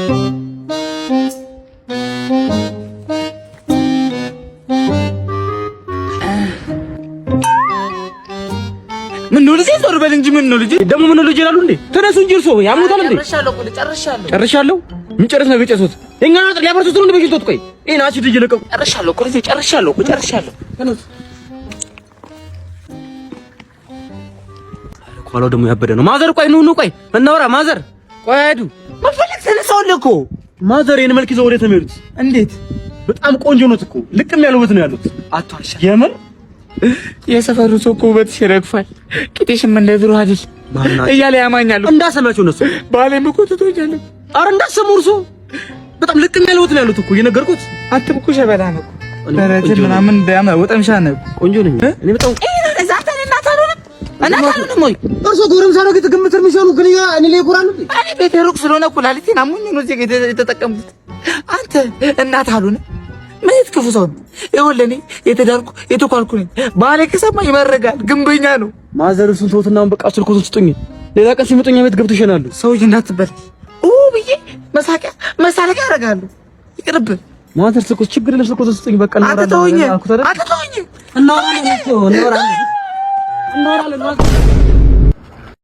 ምን ነው ልጅ ዞር በል እንጂ ምን ነው ልጅ ደግሞ ምን ነው ልጅ ይላሉ እንዴ? ተነሱ እንጂ እርሶ ያሙታል እንዴ? ጨርሻለሁ። ምን ጨርስ ነው ገጨሱት? እኛ ነው ሊያበርሱት ነው በጅቶት ቆይ እኔ አቺ ልጅ ለቀቁ። ጨርሻለሁ እኮ ልጅ ጨርሻለሁ። ተነሱ። ኋላው ደግሞ ያበደ ነው። ማዘር ቆይ ኑ ቆይ እናወራ። ማዘር ቆይ አይዱ መፈልክ ተነሳውልህ እኮ ማዘር የኔ መልክ ይዘው ወደ ተመሩት። እንዴት በጣም ቆንጆ ነው እኮ ልቅም ያለውበት ነው ያሉት። አቷልሻ የምን የሰፈሩ ሰው እኮ ውበትሽ ይረግፋል፣ ቂጤሽም እንደ ድሮ አይደል እያለ ያማኛሉ። እንዳሰማቸው እነሱ ባሌም እኮ ትቶኛል። ኧረ እንዳሰሙ እርሶ በጣም ልቅም ያለውበት ነው ያሉት እኮ የነገርኩት። አንተም እኮ ሸበላ ነው ደረጀ ምናምን ዳማ ወጠምሻ ነው ቆንጆ ነኝ እኔ በጣም እርሶ ጎረምሳ ነው ግምት የሚሰሩ ግን እኔ ላይ ይኮራሉ። እኔ ቤት ሩቅ ስለሆነ ኩላሊቴን አሞኝ ነው እዚህ የተጠቀምኩት። አንተ እናት አሉን ምን ክፉ ሰው ነው? ይኸውልህ እኔ የተዳርኩ የተኳልኩ ነኝ። ባሌ ከሰማ ይመረጋል፣ ግንበኛ ነው። ማዘር እሱን ተውትና በቃ ስልኩን ስጡኝ። ሌላ ቀን ሲመጡኝ ቤት ገብቶ ይሸናሉ። ሰውዬ እንዳትበል ብዬ መሳለቂያ ያደርጋሉ። ይቅርብ ማዘር ስልኩን ችግር የለም ስልኩን ስጡኝ በቃ እናወራለን። እናወራለን